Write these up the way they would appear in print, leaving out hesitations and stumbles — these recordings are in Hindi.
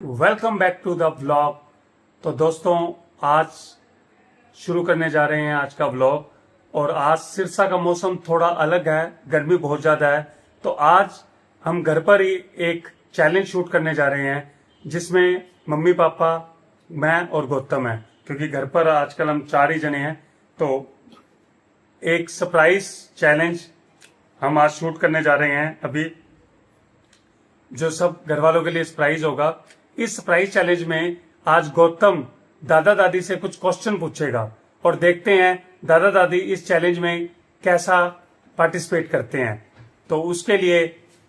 Welcome back to the vlog. तो दोस्तों, आज शुरू करने जा रहे हैं आज का व्लॉग। और आज सिरसा का मौसम थोड़ा अलग है, गर्मी बहुत ज़्यादा है। तो आज हम घर पर ही एक चैलेंज शूट करने जा रहे हैं, जिसमें मम्मी पापा, मैं और गौतम है, क्योंकि घर पर आजकल हम 4 ही जने हैं। तो एक सरप्राइज चैलेंज हम आज शूट करने जा रहे हैं अभी, जो सब घर वालों के लिए सरप्राइज होगा। इस सरप्राइज चैलेंज में आज गौतम दादा दादी से कुछ क्वेश्चन पूछेगा और देखते हैं दादा दादी इस चैलेंज में कैसा पार्टिसिपेट करते हैं। तो उसके लिए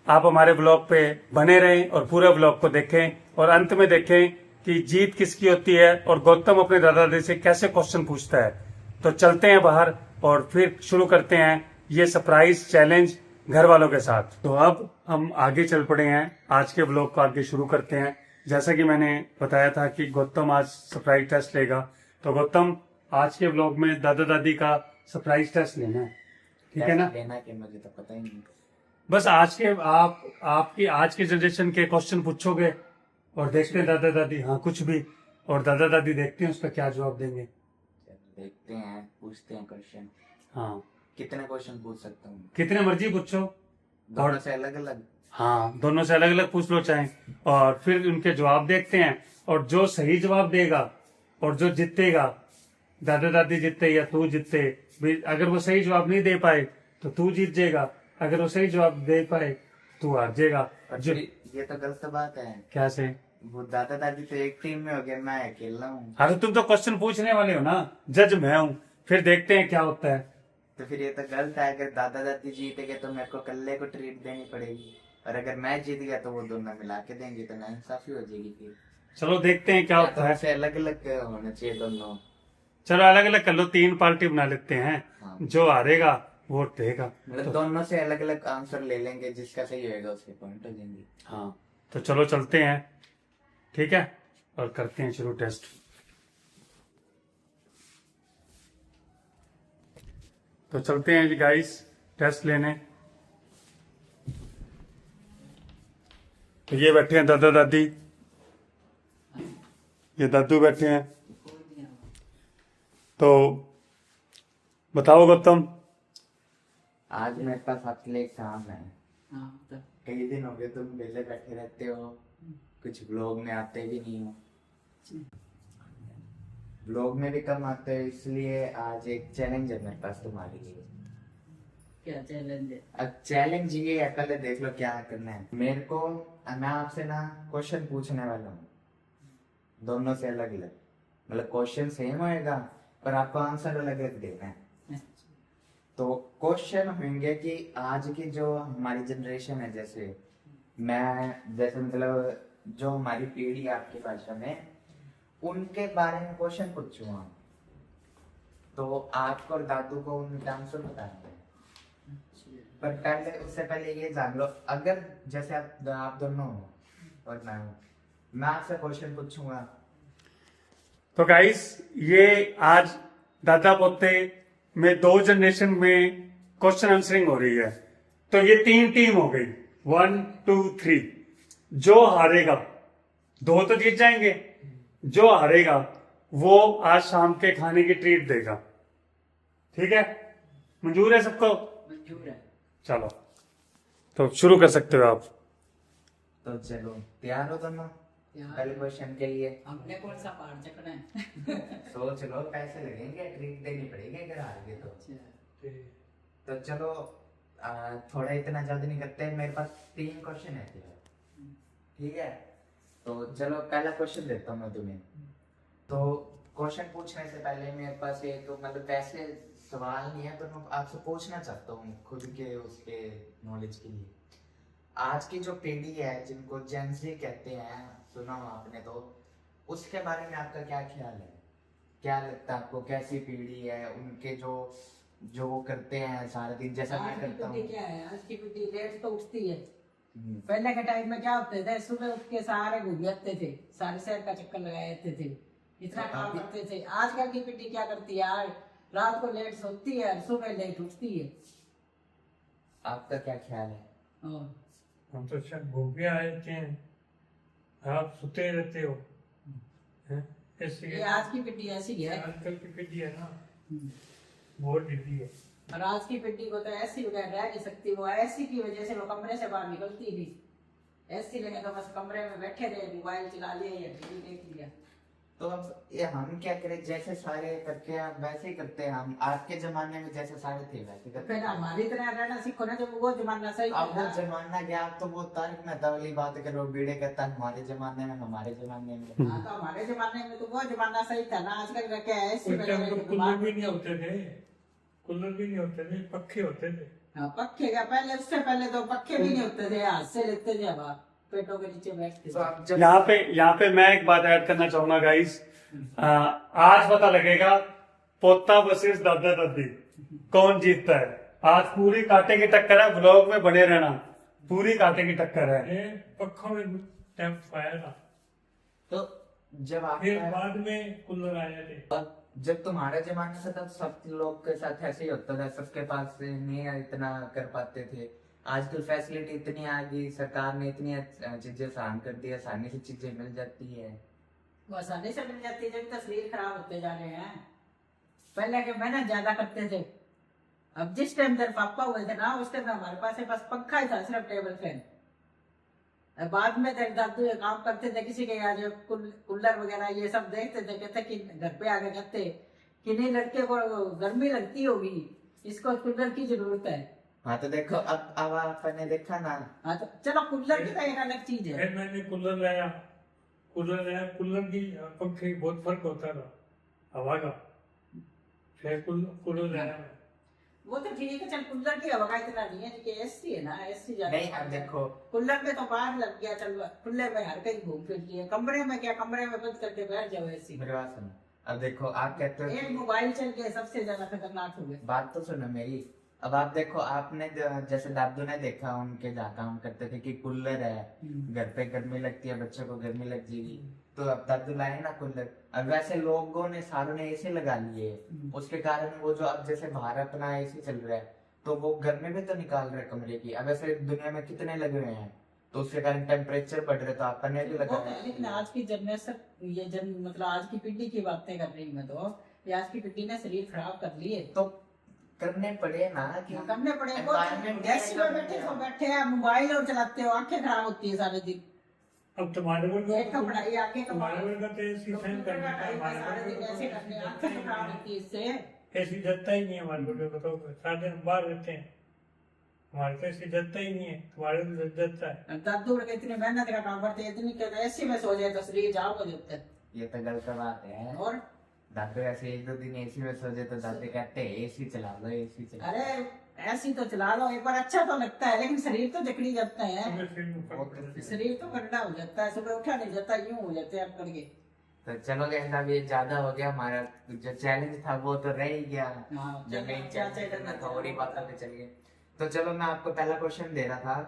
आप हमारे ब्लॉग पे बने रहें और पूरे ब्लॉग को देखें और अंत में देखें कि जीत किसकी होती है और गौतम अपने दादा दादी से कैसे क्वेश्चन पूछता है। तो चलते हैं बाहर और फिर शुरू करते हैं ये सरप्राइज चैलेंज घर वालों के साथ। तो अब हम आगे चल पड़े हैं, आज के ब्लॉग को आगे शुरू करते हैं। जैसा कि मैंने बताया था कि गौतम आज सरप्राइज टेस्ट लेगा। तो गौतम, आज के ब्लॉग में दादा दादी का सरप्राइज टेस्ट लेना है, ठीक है ना? लेना कि मुझे तो पता ही नहीं। बस आपकी आज के जनरेशन के क्वेश्चन पूछोगे और देखते हैं दादा दादी, हाँ कुछ भी, और दादा दादी देखते हैं उसका क्या जवाब देंगे। देखते हैं, पूछते हैं क्वेश्चन। हाँ, कितने क्वेश्चन पूछ सकता हूँ? कितने मर्जी पूछो, दोनों से अलग अलग? हाँ दोनों से अलग अलग पूछ लो चाहे, और फिर उनके जवाब देखते हैं। और जो सही जवाब देगा और जो जीतेगा, दादा दादी जीते या तू जीते, अगर वो सही जवाब नहीं दे पाए तो तू जीत जाएगा, अगर वो सही जवाब दे पाए तू हार जाएगा। ये तो गलत बात है। क्या से? वो दादा दादी तो एक टीम में हो गए, मैं अकेला हूँ। हाँ, तुम तो क्वेश्चन पूछने वाले हो ना, जज मैं हूँ। फिर देखते हैं क्या होता है। तो फिर ये तो गलत है। अगर दादा दादी जीत गए तो मेरे को कल्ले को ट्रीट देनी पड़ेगी, और अगर मैं जीत गया तो वो दोनों मिला के देंगे, तो नाइंसाफी हो जाएगी। फिर चलो देखते हैं क्या होता है। तो अलग अलग होना चाहिए दोनों। चलो अलग अलग कर लो, 3 पार्टी बना लेते हैं। हाँ। जो हारेगा वोट देगा। मतलब दोनों से अलग अलग आंसर ले लेंगे, जिसका सही होएगा उसके पॉइंट हो जाएंगे। हाँ, तो चलो चलते हैं, ठीक है, और करते हैं शुरू टेस्ट। तो चलते हैं गाइस टेस्ट लेने। तो ये बैठे हैं दादा दादी, ये दादू बैठे हैं। तो बताओ गौतम। आज मेरे पास आपके लिए एक काम है। कई दिन हो गए तुम वेले बैठे रहते हो, कुछ ब्लॉग में आते भी नहीं हो, ब्लॉग में भी कम आते हो, इसलिए आज एक चैलेंज है मेरे पास तुम्हारे लिए। क्या चैलेंज है? अब चैलेंज ये है, पहले देख लो क्या करना है। मैं आपसे ना क्वेश्चन पूछने वाला हूँ, दोनों से अलग अलग। मतलब क्वेश्चन सेम होएगा पर आपको आंसर अलग अलग देना है। तो क्वेश्चन होंगे कि आज की जो हमारी जनरेशन है, जैसे मतलब जो हमारी पीढ़ी है आपकी भाषा में, उनके बारे में क्वेश्चन पूछूंगा। तो आपको और दादू को उनके आंसर बताने हैं। पर पहले उससे पहले ये जान लो, अगर जैसे आप दोनों हो और मैं आपसे क्वेश्चन पूछूंगा। तो गाइस, ये आज दादा पोते में 2 जनरेशन में क्वेश्चन आंसरिंग हो रही है। तो ये 3 टीम हो गई, 1 2 3। जो हारेगा, 2 तो जीत जाएंगे, जो हारेगा वो आज शाम के खाने की ट्रीट देगा, ठीक है? मंजूर है सबको? मंजूर है। चलो, तो शुरू कर सकते हो आप। तो चलो, तैयार हो दोनों पहले क्वेश्चन के लिए? हमने कौन सा पार चकना है? सोच लो, पैसे लगेंगे, ट्रीट देनी पड़ेगी अगर हार गए तो चलो, थोड़ा इतना जल्दी नहीं करते, मेरे पास 3 क्वेश्चन है, ठीक है? तो चलो पहला क्वेश्चन देता हूँ मैं तुम्हें। तो क्वेश्चन पूछने से पहले मेरे पास एक मतलब वैसे सवाल नहीं है, पर मैं आपसे पूछना चाहता हूँ खुद के उसके नॉलेज के लिए। आज की जो पीढ़ी है, जिनको जेन ज़ी कहते हैं, सुना हो आपने, तो उसके बारे में आपका क्या ख्याल है? क्या लगता है आपको, कैसी पीढ़ी है? उनके जो वो करते हैं सारा दिन, जैसा मैं करता हूँ। क्या है आज की पीढ़ी? लेट तो उठती है। पहले के टाइम में क्या होते थे, सुबह उठ के सारे घूम जाते थे, सारे शहर का चक्कर लगाए जाते थे, इतना काम करते थे। आजकल की पीढ़ी क्या करती है, रात को लेट सोती है और सुबह लेट उठती है। आपका क्या ख्याल है? हम तो शायद घूम के आए थे। आप सुते रहते हो हैं? ऐसी ये है आज की पिड्डी ऐसी है। आजकल की पिड्डी है ना, बहुत ढीली है। और आज की पिड्डी को तो ऐसी बगैर रह नहीं सकती। वो ऐसी की वजह से वो कमरे से बाहर निकलती नहीं। ऐसी लगे तो बस कमरे में बैठे रहे, मोबाइल चला लिया या टीवी देख लिया। तो अब ये हम क्या करें, जैसे सारे करते हैं वैसे ही करते हैं हम। आज के जमाने में जैसे सारे थे वैसे करते फिर हैं। हमारी तरह रहना सीखो ना, जब वो जमाना सही अब वो था। जमाना गया, अब तो वो तारक मेहता वाली बात करो, बीड़े कहता है हमारे जमाने में, हमारे जमाने में। हाँ, तो हमारे जमाने में तो वो जमाना सही था ना। आजकल का क्या है, ऐसी उस टाइम वजह तो से कूलर भी नहीं होते थे, कूलर भी नहीं होते थे, पक्के होते थे। हाँ, पक्के का पहले, उससे पहले तो पक्के भी नहीं होते थे, हाथ से लेते थे हवा, पेटों के नीचे बैठते तो थे। अब जब यहाँ पे मैं एक बात ऐड करना चाहूंगा गाइस। आज पता लगेगा पोता वर्सेस दादा दादी कौन जीतता है। आज पूरी कांटे की टक्कर है, ब्लॉग में बने रहना, पूरी कांटे की टक्कर है। ये पक्खों में टाइम आया था, तो जब फिर आपका बाद में कूलर आए थे। जब तुम्हारे जमाने से, तब सब लोग के साथ ऐसे ही होता था, सबके पास नहीं इतना कर पाते थे। आजकल फैसिलिटी इतनी आ गई, सरकार ने इतनी चीजें आसान कर दी, आसानी से चीजें मिल जाती है। वो आसानी से मिल जाती है, जब तक शरीर खराब होते जा रहे हैं। पहले के मेहनत ज्यादा करते थे। अब जिस टाइम तेरे पापा हुए थे ना, उस टाइम हमारे पास बस पंखा ही था, सिर्फ टेबल फैन। बाद में तेरे दादू ये काम करते थे, किसी के यहाँ जो कूलर वगैरह ये सब देखते थे, कहते कि घर पे आके कहते कि नहीं, लड़के को गर्मी लगती होगी, इसको कूलर की जरूरत है। हाँ तो देखो, अब आपने देखा ना। हाँ, तो चलो कूलर की तो एक अलग चीज है। फिर मैंने कूलर लाया, कूलर की पंखे की बहुत फर्क होता था हवा का। फिर कूलर लाया मैं। वो तो ठीक है, चल कूलर की हवा का इतना नहीं है, कि एसी है ना, एसी ज्यादा। नहीं, अब देखो कूलर में तो बाहर लग गया, चल खुले में हर कहीं घूम फिर लिए। कमरे में क्या, कमरे में बंद करके बैठ जाओ एसी। मेरी बात सुनो। अब देखो, आप कहते हो एक मोबाइल चल के सबसे ज्यादा खतरनाक हो गए। बात तो सुनो मेरी। अब आप देखो, आपने जैसे दादू ने देखा, उनके जहाँ काम करते थे कि कूलर है, घर पे गर्मी लगती है, बच्चों को गर्मी लग जाएगी, तो अब दादू लाए ना कूलर। अब वैसे लोगों ने, सारों ने एसी लगा लिए, उसके कारण वो जो अब जैसे बाहर अपना एसी चल रहा है, तो वो गर्मी भी तो निकाल रहे कमरे की। अब ऐसे दुनिया में कितने लगे हुए हैं, तो उसके कारण टेम्परेचर बढ़ रहे, तो आपने भी वो लगा तो है, लेकिन आज की जनरेशन, ये मतलब आज की पीढ़ी की बातें कर रही हूँ मैं तो, ये आज की पीढ़ी ने शरीर खराब कर लिए। तो करने पड़े ना कि करने पड़े। वो environment एसी में बैठे तो बैठे हैं, मोबाइल और चलाते हो, आंखें खराब होती है सारे दिन। अब तुम्हारे वर्ग एक का पढ़ाई, आंखें का तुम्हारे वर्ग का तो एसी फैन करने का, हमारे सारे दिन ऐसे वर्ग करने, आंखें तो खराब होती है इससे। एसी जलता ही नहीं है हमारे वर्ग का, तो सारे दिन बाहर रहते हैं। हमारे तो एसी जलता ही नहीं है, तुम्हारे तो जलता है। दादू लोग इतनी मेहनत का काम करते हैं, इतनी कहते एसी में सो जाए तो शरीर जाम हो जाता है। ये तो गलत बात है। और दादू ऐसे एक दो दिन एसी में सो जाए तो दादू कहते हैं एसी चला लो, एसी चला लो। अरे ऐसी तो चला लो एक बार, अच्छा तो लगता है, लेकिन शरीर तो जकड़ी जाता है। सुबह फिर में फर्क पड़ता है। शरीर तो गंदा हो जाता है, सुबह उठा नहीं जाता, यूं हो जाते हैं अकड़ के। तो चलो गाइस, अब ये ज्यादा हो गया, हमारा जो चैलेंज था वो तो रह ही गया। हाँ, जो मेन क्या चैलेंज करना था, और ही चाहिए? बातों पे चल गए। तो चलो, मैं आपको पहला क्वेश्चन दे रहा था।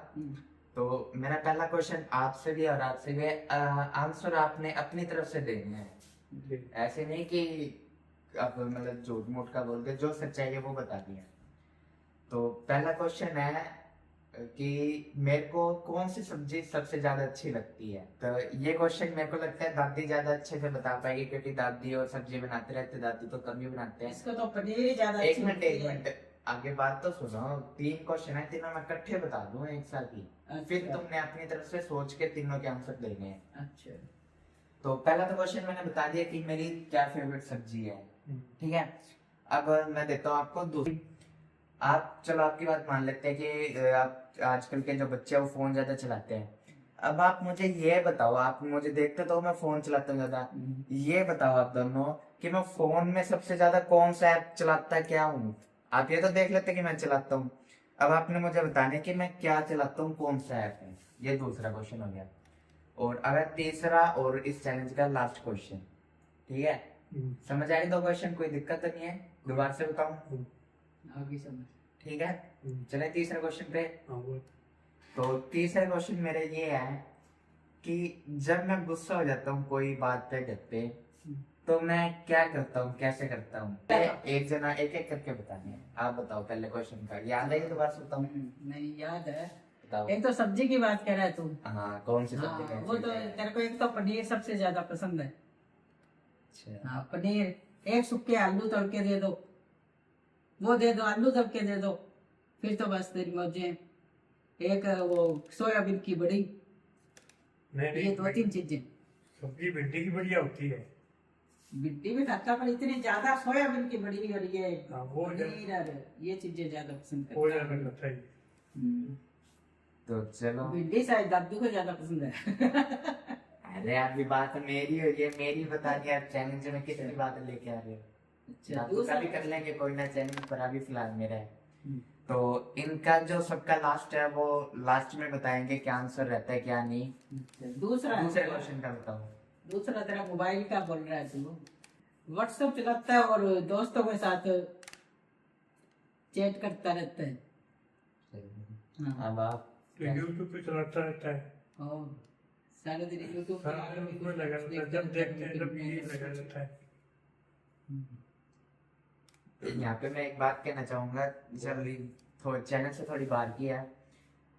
तो मेरा पहला क्वेश्चन आपसे भी और आपसे भी, आंसर आपने अपनी तरफ से देने हैं। जी। ऐसे नहीं कि आप मतलब झूठ मूठ का बोल के, जो सच्चाई है वो बता दिया। तो पहला क्वेश्चन है कि मेरे को कौन सी सब्जी सबसे ज्यादा अच्छी लगती है। तो ये क्वेश्चन मेरे को लगता है दादी ज्यादा अच्छे से बता पाएगी, क्योंकि दादी और सब्जी बनाते रहते, दादी तो कम ही बनाते हैं। इसको तो पनीर ही ज्यादा एक अच्छी मिनट लगती एक है। मिनट, आगे बात तो सुनो। 3 क्वेश्चन है, तीनों मैं इकट्ठे बता दूं एक साथ ही, फिर अच्छा। तुमने अपनी तरफ से सोच के तीनों के आंसर देने हैं। अच्छा। तो पहला तो क्वेश्चन मैंने बता दिया कि मेरी क्या फेवरेट सब्जी है, ठीक है। अब मैं देता हूँ आपको दूसरी। आप चलो, आपकी बात मान लेते हैं कि आप आजकल के जो बच्चे हैं वो फोन ज्यादा चलाते हैं। अब आप मुझे ये बताओ, आप मुझे देखते तो मैं फोन चलाता हूँ ज्यादा, ये बताओ आप दोनों कि मैं फोन में सबसे ज्यादा कौन सा ऐप चलाता क्या हूँ। आप ये तो देख लेते कि मैं चलाता हूँ, अब आपने मुझे बताने कि मैं क्या चलाता हूँ, कौन सा ऐप है। ये दूसरा क्वेश्चन हो गया। और अगर तीसरा और इस चैलेंज का लास्ट क्वेश्चन, ठीक है। समझ आई 2 क्वेश्चन, कोई दिक्कत तो नहीं है? दोबारा से बताऊं? आगे समझ। ठीक है, चले तीसरे क्वेश्चन पे। हाँ, वो तो तीसरा क्वेश्चन मेरा ये है कि जब मैं गुस्सा हो जाता हूँ कोई बात पे, घर पे, तो मैं क्या करता हूँ, कैसे करता हूँ? एक जना एक एक करके बताने हैं। आप बताओ पहले क्वेश्चन का, याद है? दोबारा से बताऊं? नहीं याद है। देखता हूँ। एक तो सब्जी की बात कह रहा है तू। हाँ, कौन सी हाँ, सब्जी वो तो तेरे को एक तो पनीर सबसे ज्यादा पसंद है। अच्छा, हाँ, पनीर एक सूखे आलू तल के दे दो, वो दे दो, आलू तल के दे दो, फिर तो बस तेरी मौजें। एक वो सोयाबीन की बड़ी, नहीं ये 2-3 चीजें। सब्जी भिंडी की बढ़िया होती है। भिंडी भी खाता पर इतनी ज्यादा सोयाबीन की बड़ी और ये हाँ, वो पनीर और ये चीजें ज्यादा पसंद वो करता ज्यादा है। लगता है। तो चलो। भिंडी शायद दादू को ज्यादा पसंद है। अरे अभी बात मेरी हो रही है, मेरी बता दिया। चैलेंज में कितनी बातें लेके आ रहे हो? अच्छा, दादू का भी कर लेंगे कोई ना चैलेंज, पर अभी फिलहाल मेरा है। तो इनका जो सबका लास्ट है वो लास्ट में बताएंगे क्या आंसर रहता है क्या नहीं। दूसरा दूसरे क्वेश्चन का बताओ। दूसरा तेरा मोबाइल का बोल रहा है तू। व्हाट्सएप चलाता है और दोस्तों के साथ चैट करता रहता है। हाँ। अब आप तो यूट्यूब पे चलाता रहता है, और सारे दिन यूट्यूब पे सारा दिन उसमें लगा रहता है, जब देखते हैं तब यही लगा रहता है। यहाँ पे मैं एक बात कहना चाहूंगा, जल्दी चैनल से थोड़ी बाहर की है।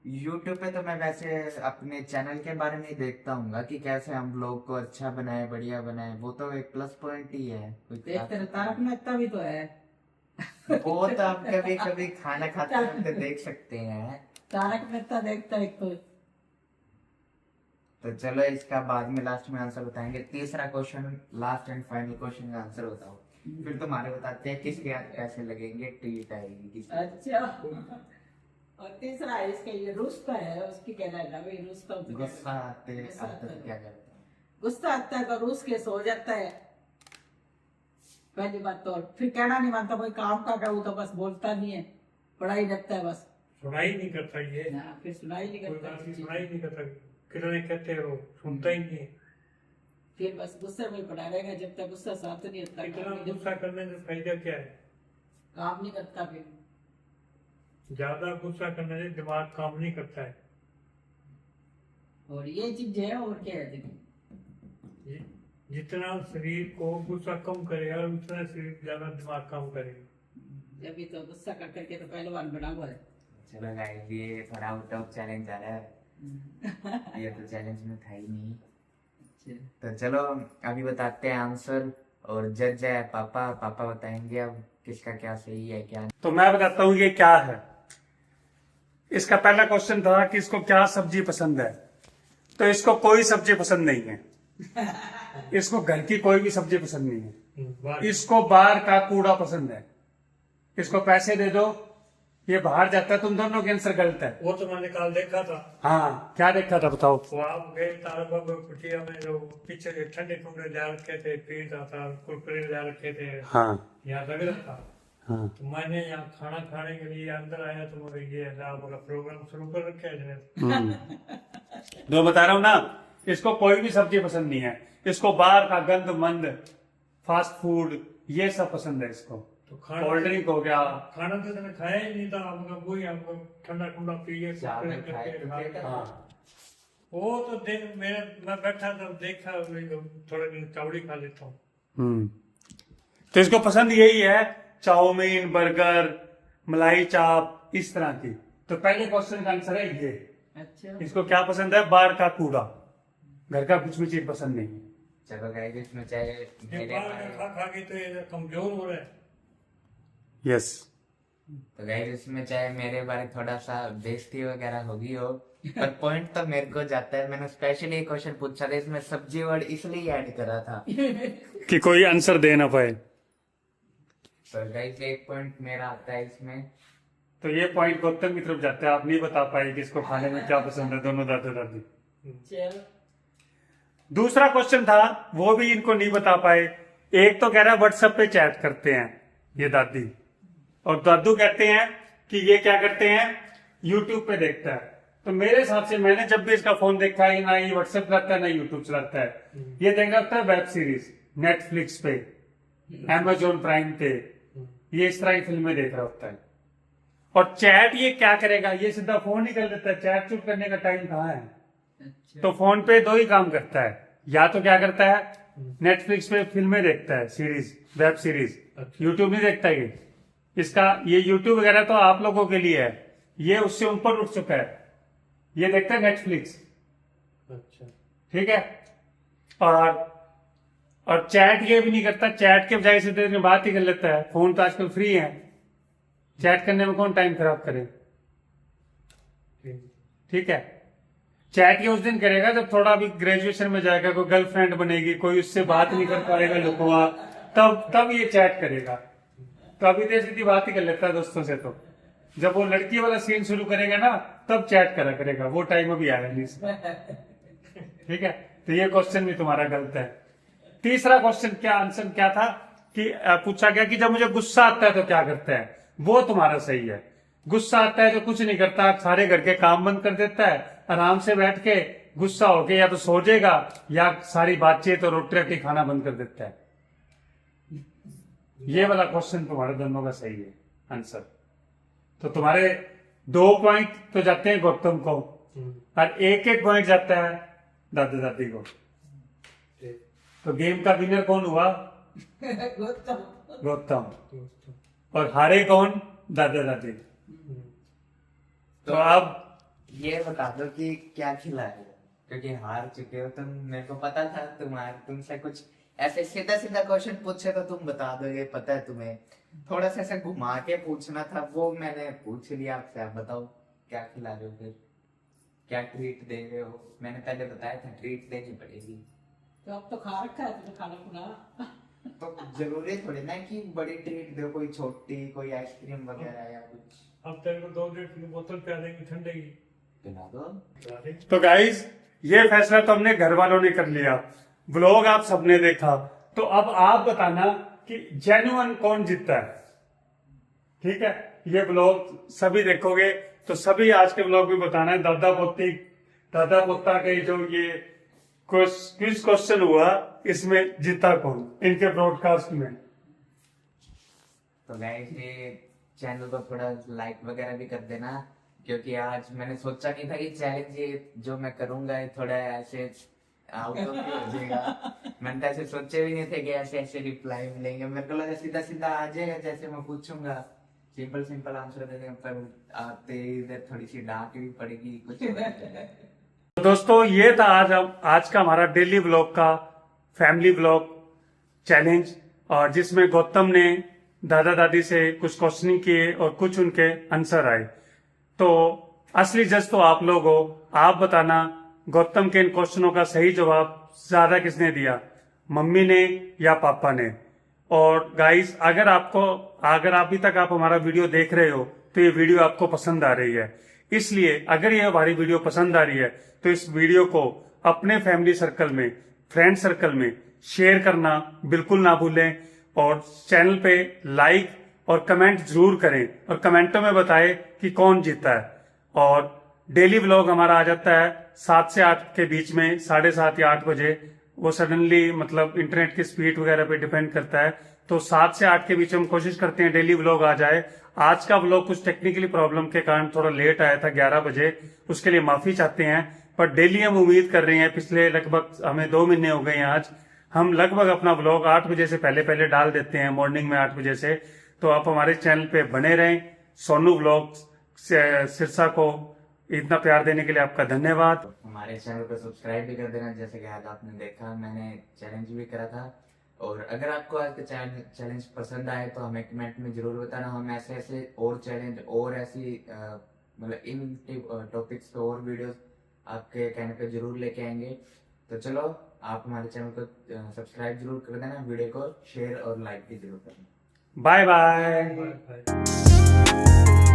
यूट्यूब पे तो मैं वैसे अपने चैनल के बारे में ही देखता हूँ कि कैसे हम लोग को अच्छा बनाए, बढ़िया बनाए। वो तो एक प्लस पॉइंट ही है। कोई देख तेरा तारक मेहता भी तो है। वो तो हम कभी कभी खाना खाते वक्त देख सकते हैं। तारक मेहता देखता है एक तो चलो इसका बाद में लास्ट में आंसर बताएंगे। तीसरा question, last and final question का आंसर बताओ, फिर तुम्हारे बताते हैं किसके हाथ पैसे लगेंगे, ट्रीट आएगी किसकी। अच्छा। और तीसरा है इसका, ये रुस्ता है, उसकी कहना है ना भाई, रुस्ता तो गुस्सा आते आते तो क्या करता है? गुस्सा आता है तो रूस के सो जाता है पहली बात तो। और फिर कहना नहीं मानता, कोई काम का कहूँ तो बस बोलता नहीं है, पढ़ाई रखता है बस। सुनाई नहीं करता ये, हाँ, फिर सुनाई नहीं कोई करता बात की किसी सुनाई चीज़। नहीं करता। कितने कहते हैं वो सुनता ही नहीं है। फिर बस गुस्से में पड़ा रहेगा जब तक गुस्सा शांत नहीं होता। इतना गुस्सा करने से फायदा क्या है? काम नहीं करता फिर। ज्यादा गुस्सा करने से दिमाग काम नहीं करता है। और ये चीज है, और क्या है देखिए, जितना शरीर को गुस्सा कम करेगा उतना शरीर ज्यादा दिमाग काम करेगा। अभी तो गुस्सा कर करके तो पहलवान बना हुआ है। चलो गाइस, ये थोड़ा आउट ऑफ चैलेंज आ रहा है। ये तो चैलेंज में था ही नहीं। तो चलो अभी बताते हैं आंसर, और जज है पापा। पापा बताएंगे अब किसका क्या सही है क्या। तो मैं बताता हूँ ये क्या है। इसका पहला क्वेश्चन था कि इसको क्या सब्जी पसंद है, तो इसको कोई सब्जी पसंद नहीं है। इसको घर की कोई भी सब्जी पसंद नहीं है। इसको बाहर का कूड़ा पसंद है। इसको पैसे दे दो, ये बाहर जाता है। तुम दोनों के आंसर गलत है। वो तो मैंने कल देखा था। हाँ, क्या देखा था बताओ। वो आप गए तारा बाबा कुटिया में, जो पीछे के ठंडे ठंडे ले रखे थे, पिज्जा था, कुरकुरे ले रखे थे, हाँ यहाँ लग रहा था। हाँ तो मैंने यहाँ खाना खाने के लिए अंदर आया तो मुझे ये आपका प्रोग्राम शुरू कर रखा है। तो बता रहा हूँ ना, इसको कोई भी सब्जी पसंद नहीं है। इसको बाहर का गंद मंद फास्ट फूड ये सब पसंद है इसको। तो खाना कोल्ड ड्रिंक हो गया। खाना तो मैंने खाया ही नहीं था। आपका वही आपको ठंडा ठंडा पिए चावल कुरकुरे खाए करके तो खा- हाँ, वो तो देख मैं बैठा था, देखा थोड़ा दिन चावड़ी खा लेता हूँ। तो इसको पसंद यही है, चाउमीन, बर्गर, मलाई चाप, इस तरह की। तो पहले क्वेश्चन का आंसर है ये। अच्छा। इसको क्या पसंद है? बाहर का कूड़ा, घर का कुछ भी चीज पसंद नहीं। चलो गाइस, इसमें चाहे ये मेरे बाहर का खा खा के तो ये कमजोर हो रहा है। यस। तो गाइस इसमें चाहे मेरे बारे थोड़ा सा बेइज्जती वगैरह होगी हो, पर पॉइंट तो मेरे को जाता है। मैंने स्पेशली एक क्वेश्चन पूछा था, इसमें सब्जी वर्ड इसलिए ऐड करा था कि कोई आंसर दे ना पाए। तो गाइस एक पॉइंट मेरा आता है इसमें। तो ये पॉइंट गौतम की तरफ जाता है। आप नहीं बता पाए कि इसको खाने में क्या पसंद है, दोनों दादा दादी। चल। दूसरा क्वेश्चन था, वो भी इनको नहीं बता पाए। एक तो कह रहा है व्हाट्सएप पे चैट करते हैं ये दादी, और दादू कहते हैं कि ये क्या करते हैं, यूट्यूब पे देखता है। तो मेरे हिसाब से मैंने जब भी इसका फोन देखा है, ना ये व्हाट्सएप चलाता है ना यूट्यूब चलाता है। ये देख रहा है वेब सीरीज नेटफ्लिक्स पे, Amazon प्राइम पे, ये इस तरह की फिल्में देख रहा होता है। और चैट ये क्या करेगा, ये सीधा फोन ही कर देता है। चैट चुट करने का टाइम कहाँ है। अच्छा। तो फोन पे दो ही काम करता है, या तो क्या करता है नेटफ्लिक्स पे फिल्में देखता है, सीरीज, वेब सीरीज। यूट्यूब नहीं देखता ये। इसका ये यूट्यूब वगैरह तो आप लोगों के लिए है, ये उससे ऊपर उठ चुका है। ये देखता है नेटफ्लिक्स, अच्छा। ठीक है। और चैट ये भी नहीं करता, चैट के बजाय सीधे दिन बात ही कर लेता है। फोन तो आजकल फ्री है, चैट करने में कौन टाइम खराब करे, ठीक। ठीक है। चैट ये उस दिन करेगा जब थोड़ा अभी ग्रेजुएशन में जाएगा, कोई गर्लफ्रेंड बनेगी, कोई उससे बात नहीं कर पाएगा लुकवा, तब ये चैट करेगा। तो अभी तो सीधी बात ही कर लेता है दोस्तों से। तो जब वो लड़की वाला सीन शुरू करेगा ना, तब चैट करा करेगा, वो टाइम अभी आया नहीं इसमें। ठीक है, तो ये क्वेश्चन भी तुम्हारा गलत है। तीसरा क्वेश्चन क्या आंसर क्या था कि पूछा गया कि जब मुझे गुस्सा आता है तो क्या करता है, वो तुम्हारा सही है। गुस्सा आता है तो कुछ नहीं करता, सारे घर के काम बंद कर देता है, आराम से बैठ के गुस्सा होके या तो सो जाएगा या सारी बातचीत और रोटी रोटी खाना बंद कर देता है। ये वाला क्वेश्चन तुम्हारे दोनों का सही है आंसर। तो तुम्हारे 2 पॉइंट तो जाते हैं गौतम को और 1-1 पॉइंट जाता है दादा दादी को। ठीक। तो गेम का विनर कौन हुआ? गौतम। और हारे कौन? दादा दादी। तो अब ये बता दो कि क्या खिलाए, क्योंकि हार चुके हो तुम। मेरे को पता था तुमसे कुछ ऐसे सीधा सीधा क्वेश्चन पूछे तो तुम बता दोगे, पता है तुम्हें। थोड़ा सा ऐसे घुमा के पूछना था, वो मैंने पूछ लिया आपसे। आप बताओ क्या खिला रहे हो, फिर क्या ट्रीट दे रहे हो? मैंने पहले बताया था ट्रीट देनी पड़ेगी। तो अब तो खा रखा है तुमने खाना खुना। तो जरूरी थोड़ी ना कि बड़ी ट्रीट दो, कोई छोटी, कोई आइसक्रीम वगैरह या कुछ। अब तेरे को 2 लीटर की बोतल पिला देंगे ठंडे की, पिला दो। पिला देंगे। तो गाइज ये फैसला तो हमने घर वालों ने कर लिया, व्लॉग आप सबने देखा। तो अब आप बताना कि जेन्युइन कौन जीतता है, ठीक है। ये व्लॉग सभी देखोगे तो सभी आज के व्लॉग भी बताना है दादा पोता के जो ये क्विज क्वेश्चन हुआ इसमें जीता कौन इनके ब्रॉडकास्ट में। तो गाइस ये चैनल को थोड़ा लाइक वगैरह भी कर देना, क्योंकि आज मैंने सोचा नहीं था कि चैलेंज ये जो मैं करूंगा ये थोड़ा ऐसे आउट ऑफ हो जाएगा। मैंने तो ऐसे सोचे भी नहीं थे कि ऐसे ऐसे रिप्लाई मिलेंगे। मेरे को लगा सीधा सीधा आ जाएगा, जैसे मैं पूछूंगा सिंपल आंसर दे देंगे, पर आते इधर थोड़ी सी डांट भी पड़ेगी कुछ। तो दोस्तों ये था आज का हमारा डेली व्लॉग का फैमिली व्लॉग चैलेंज, और जिसमें गौतम ने दादा दादी से कुछ क्वेश्चनिंग किए और कुछ उनके आंसर आए। तो असली जज तो आप लोग हो, आप बताना गौतम के इन क्वेश्चनों का सही जवाब ज्यादा किसने दिया, मम्मी ने या पापा ने। और गाइस अगर अभी तक आप हमारा वीडियो देख रहे हो तो ये वीडियो आपको पसंद आ रही है, इसलिए अगर ये हमारी वीडियो पसंद आ रही है तो इस वीडियो को अपने फैमिली सर्कल में, फ्रेंड सर्कल में शेयर करना बिल्कुल ना भूलें। और चैनल पे लाइक और कमेंट जरूर करें और कमेंटों में बताएं कि कौन जीता है। और डेली व्लॉग हमारा आ जाता है 7 से 8 के बीच में, 7:30 या 8 बजे। वो सडनली मतलब इंटरनेट की स्पीड वगैरह पे डिपेंड करता है। तो 7 से 8 के बीच हम कोशिश करते हैं डेली व्लॉग आ जाए। आज का व्लॉग कुछ टेक्निकली प्रॉब्लम के कारण थोड़ा लेट आया था 11 बजे, उसके लिए माफी चाहते हैं। पर डेली हम उम्मीद कर रहे हैं, पिछले लगभग हमें 2 महीने हो गए हैं आज, हम लगभग अपना व्लॉग 8 बजे से पहले डाल देते हैं, मॉर्निंग में 8 बजे से। तो आप हमारे चैनल पे बने रहें। सोनू व्लॉग सिरसा को इतना प्यार देने के लिए आपका धन्यवाद। हमारे चैनल को सब्सक्राइब भी कर देना। जैसे कि आज आपने देखा मैंने चैलेंज भी करा था। और अगर आपको आज का चैलेंज पसंद आए तो हमें कमेंट में जरूर बताना। हम ऐसे और चैलेंज और ऐसी मतलब इन टॉपिक्स पे और वीडियोस आपके कहने पे जरूर लेके आएंगे। तो चलो आप हमारे चैनल को सब्सक्राइब जरूर कर देना, वीडियो को शेयर और लाइक भी जरूर करना। Bye bye. Bye bye.